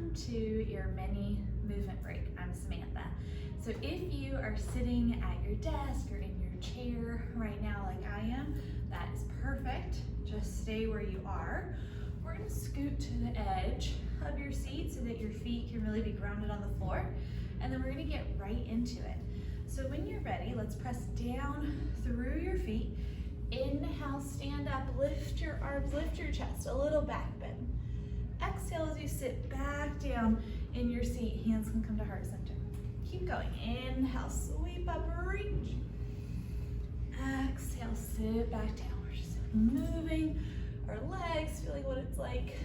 welcome to your mini movement break. I'm Samantha. So if you are sitting at your desk or in your chair right now like I am, that is perfect. Just stay where you are. We're gonna scoot to the edge of your seat so that your feet can really be grounded on the floor. And then we're gonna get right into it. So when you're ready, let's press down through your feet. Inhale, stand up, lift your arms, lift your chest, a little back bend. Exhale as you sit back down in your seat, hands can come to heart center. Keep going, inhale, sweep up, reach. Exhale, sit back down. We're just moving our legs, feeling what it's like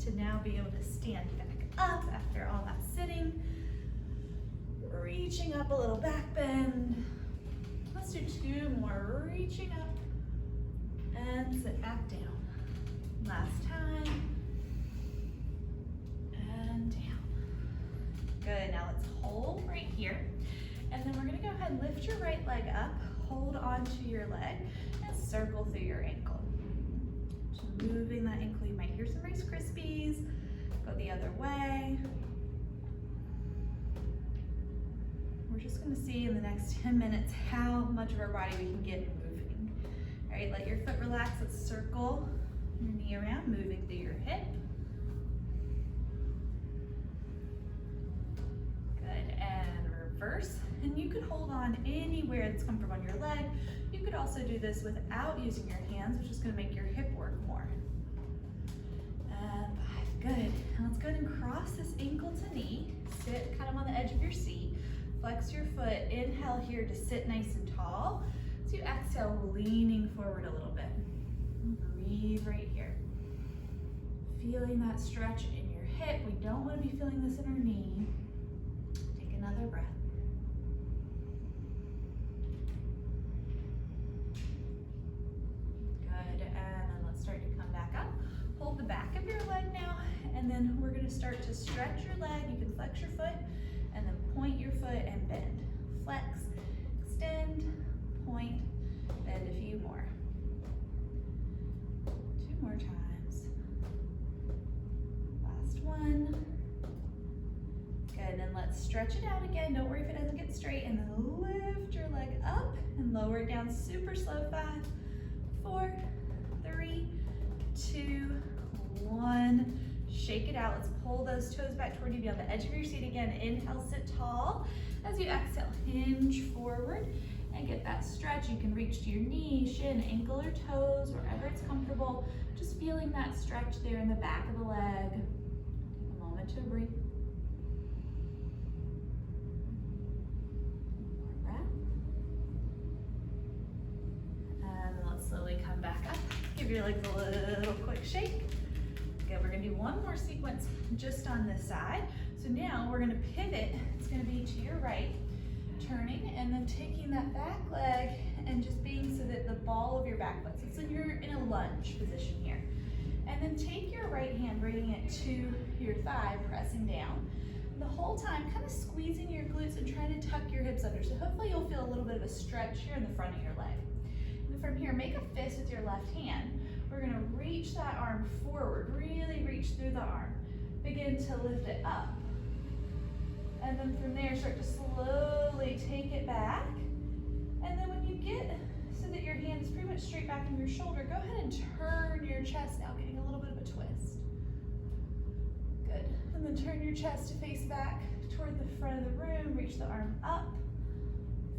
to now be able to stand back up after all that sitting. Reaching up, a little back bend. Let's do two more, reaching up and sit back down. Last time. And down. Good, now let's hold right here. And then we're gonna go ahead and lift your right leg up, hold onto your leg, and circle through your ankle. Just moving that ankle, you might hear some Rice Krispies. Go the other way. We're just gonna see in the next 10 minutes how much of our body we can get moving. All right, let your foot relax, let's circle your knee around, moving through your hip. Reverse, and you could hold on anywhere that's comfortable on your leg. You could also do this without using your hands, which is going to make your hip work more. And 5, good. Now let's go ahead and cross this ankle to knee. Sit kind of on the edge of your seat. Flex your foot. Inhale here to sit nice and tall. So you exhale, leaning forward a little bit. Breathe right here. Feeling that stretch in your hip. We don't want to be feeling this in our knee. Take another breath. Hold the back of your leg now, and then we're going to start to stretch your leg. You can flex your foot, and then point your foot and bend. Flex, extend, point, bend a few more. 2 more times. Last one. Good, and then let's stretch it out again. Don't worry if it doesn't get straight, and then lift your leg up and lower it down super slow. 5, 4, 3, 2, 1. Shake it out. Let's pull those toes back toward you. Be on the edge of your seat again. Inhale, sit tall. As you exhale, hinge forward and get that stretch. You can reach to your knee, shin, ankle, or toes, wherever it's comfortable. Just feeling that stretch there in the back of the leg. Take a moment to breathe. More breath. And then let's slowly come back up. Give your legs a little quick shake. Good, we're gonna do one more sequence just on this side. So now we're gonna pivot. It's gonna be to your right, turning, and then taking that back leg and just being so that the ball of your back foot, so you're in a lunge position here. And then take your right hand, bringing it to your thigh, pressing down. The whole time, kind of squeezing your glutes and trying to tuck your hips under. So hopefully you'll feel a little bit of a stretch here in the front of your leg. From here, make a fist with your left hand. We're gonna reach that arm forward, really reach through the arm. Begin to lift it up. And then from there, start to slowly take it back. And then when you get so that your hand is pretty much straight back in your shoulder, go ahead and turn your chest now, getting a little bit of a twist. Good. And then turn your chest to face back toward the front of the room, reach the arm up,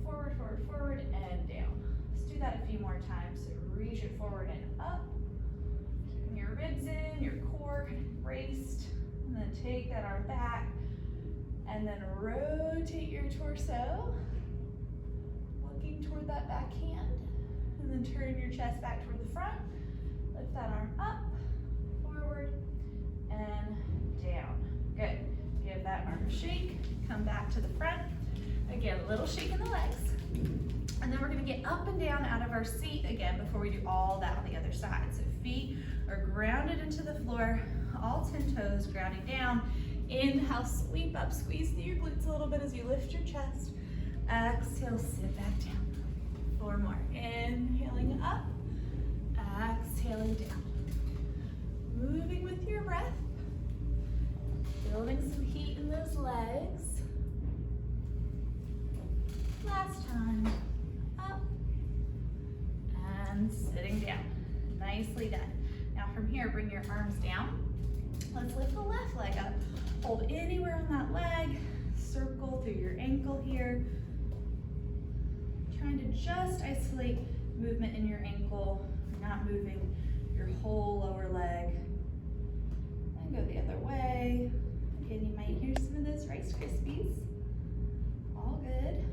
forward, forward, forward, and down. Do that a few more times. So reach it forward and up. Keeping your ribs in, your core kind of braced. And then take that arm back. And then rotate your torso. Looking toward that back hand. And then turn your chest back toward the front. Lift that arm up, forward, and down. Good. Give that arm a shake. Come back to the front. Again, a little shake in the legs. And then we're gonna get up and down out of our seat again before we do all that on the other side. So feet are grounded into the floor, all 10 toes grounding down. Inhale, sweep up, squeeze through your glutes a little bit as you lift your chest. Exhale, sit back down. 4 more. Inhaling up, exhaling down. Moving with your breath. Building time. Up and sitting down. Nicely done. Now from here, bring your arms down. Let's lift the left leg up. Hold anywhere on that leg. Circle through your ankle here. Trying to just isolate movement in your ankle, not moving your whole lower leg. And go the other way. Again, you might hear some of those Rice Krispies. All good.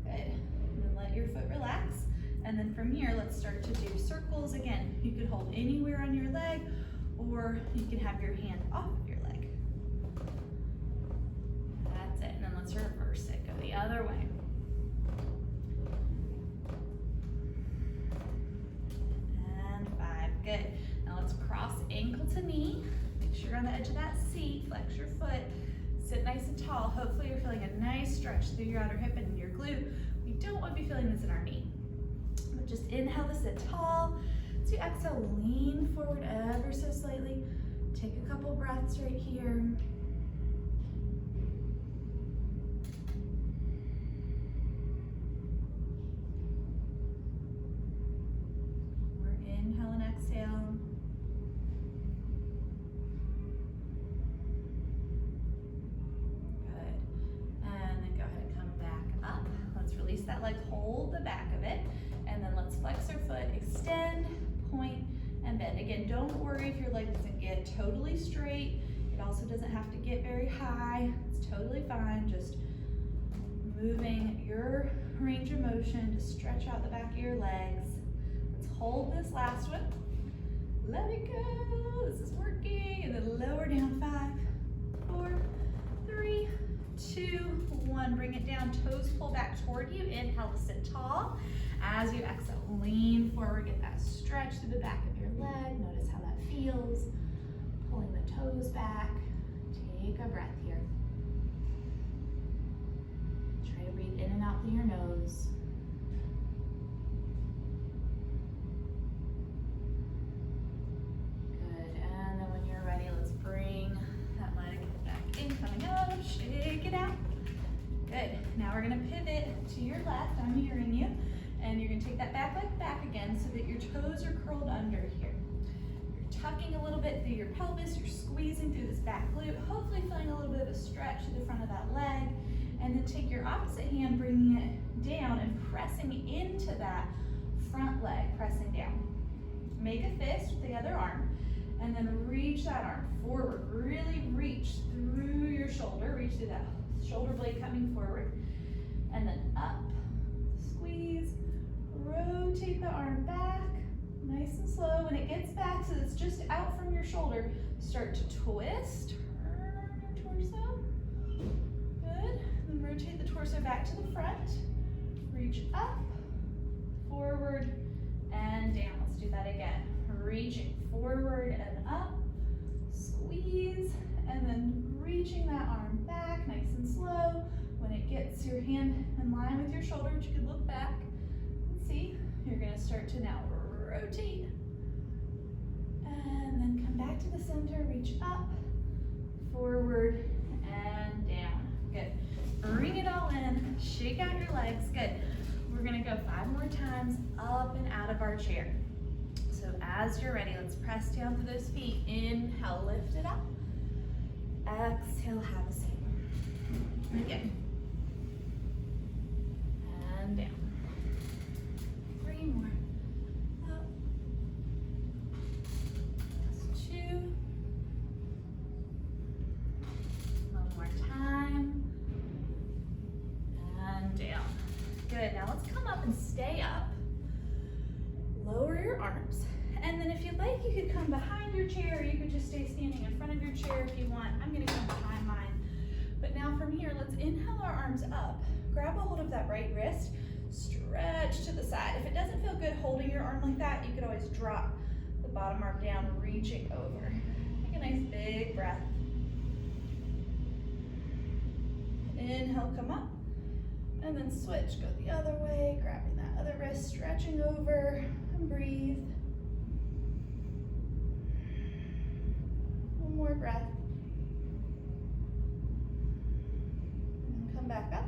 Good. And then let your foot relax. And then from here, let's start to do circles. Again, you could hold anywhere on your leg, or you can have your hand off of your leg. That's it. And then let's reverse it. Go the other way. And 5. Good. Now let's cross ankle to knee. Make sure you're on the edge of that seat. Flex your foot. Sit nice and tall. Hopefully you're feeling a nice stretch through your outer hip and your glute. We don't want to be feeling this in our knee. But just inhale to sit tall. As you exhale, lean forward ever so slightly. Take a couple breaths right here. More inhale and exhale. Good. And then go ahead and come back up. Let's release that leg, hold the back of it. And then let's flex our foot, extend, point, and bend. Again, don't worry if your leg doesn't get totally straight. It also doesn't have to get very high. It's totally fine. Just moving your range of motion to stretch out the back of your legs. Let's hold this last one. Let it go. This is working. And then lower down. 5, 4, 3, 2, 1. Bring it down. Toes pull back toward you. Inhale to sit tall. As you exhale, lean forward, get that stretch through the back of your leg. Notice how that feels. Pulling the toes back. Take a breath here. Try to breathe in and out through your nose. Good, and then when you're ready, let's bring that leg back in, coming up, shake it out. Good, now we're gonna pivot to your left, I'm hearing you. And you're gonna take that back leg back again so that your toes are curled under here. You're tucking a little bit through your pelvis, you're squeezing through this back glute, hopefully feeling a little bit of a stretch to the front of that leg. And then take your opposite hand, bringing it down and pressing into that front leg, pressing down. Make a fist with the other arm, and then reach that arm forward. Really reach through your shoulder, reach through that shoulder blade coming forward. And then up, squeeze. Rotate the arm back, nice and slow. When it gets back so it's just out from your shoulder, start to twist, turn your torso. Good. Then rotate the torso back to the front. Reach up, forward, and down. Let's do that again. Reaching forward and up, squeeze, and then reaching that arm back, nice and slow. When it gets your hand in line with your shoulder, you could look back. See, you're going to start to now rotate and then come back to the center, reach up, forward, and down. Good. Bring it all in, shake out your legs. Good. We're going to go 5 more times up and out of our chair. So as you're ready, let's press down through those feet. Inhale, lift it up. Exhale, have a seat. Again. And down. 3 more. Up. That's 2. One more time. And down. Good. Now let's come up and stay up. Lower your arms. And then if you'd like, you could come behind your chair, or you could just stay standing in front of your chair if you want. I'm gonna come behind mine. But now from here, let's inhale our arms up. Grab a hold of that right wrist, stretch to the side. If it doesn't feel good holding your arm like that, you could always drop the bottom arm down, reaching over. Take a nice big breath. Inhale, come up. And then switch, go the other way, grabbing that other wrist, stretching over, and breathe. One more breath. And come back up.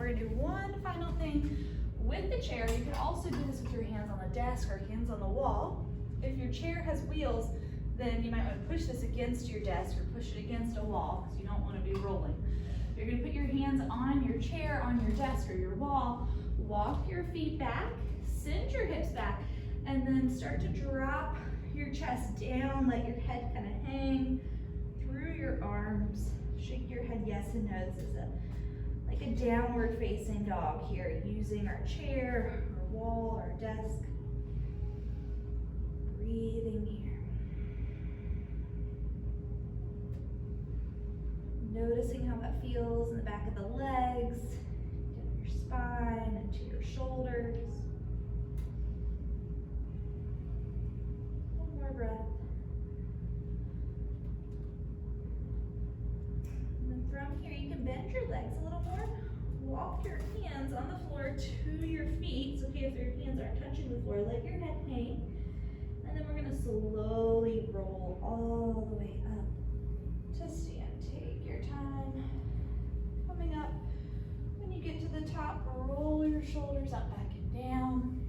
we're gonna do one final thing with the chair. You can also do this with your hands on the desk or hands on the wall. If your chair has wheels, then you might want to push this against your desk or push it against a wall because you don't want to be rolling. You're gonna put your hands on your chair, on your desk or your wall, walk your feet back, send your hips back, and then start to drop your chest down, let your head kind of hang through your arms. Shake your head yes and no. This is like a downward facing dog here, using our chair, our wall, our desk. Breathing here. Noticing how that feels in the back of the legs, down your spine, and to your shoulders. One more breath. And then from here, you can bend your legs a little more. Walk your hands on the floor to your feet. So okay, if your hands aren't touching the floor, let your head hang. And then we're gonna slowly roll all the way up to stand. Take your time. Coming up, when you get to the top, roll your shoulders up, back and down.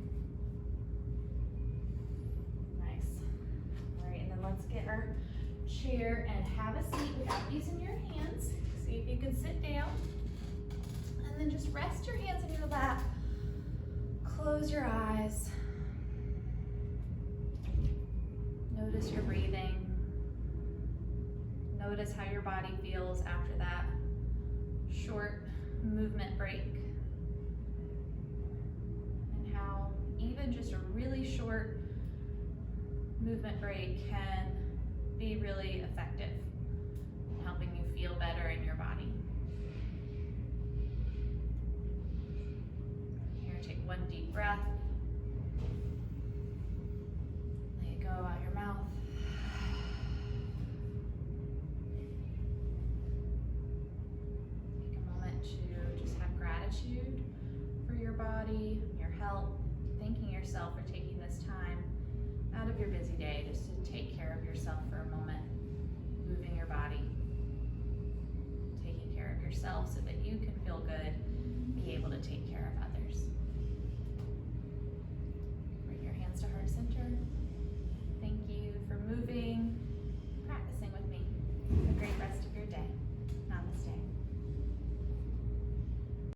Nice. All right, and then let's get our chair and have a seat without using your hands. See if you can sit down. And then just rest your hands in your lap. Close your eyes. Notice your breathing. Notice how your body feels after that short movement break. And how even just a really short movement break can be really effective in helping you feel better in your body. Here, take one deep breath. Let it go out your mouth. Take a moment to just have gratitude for your body, your health, thanking yourself for taking this time out of your busy day just to take care of yourself for a moment, moving your body, taking care of yourself so that you can feel good, be able to take care of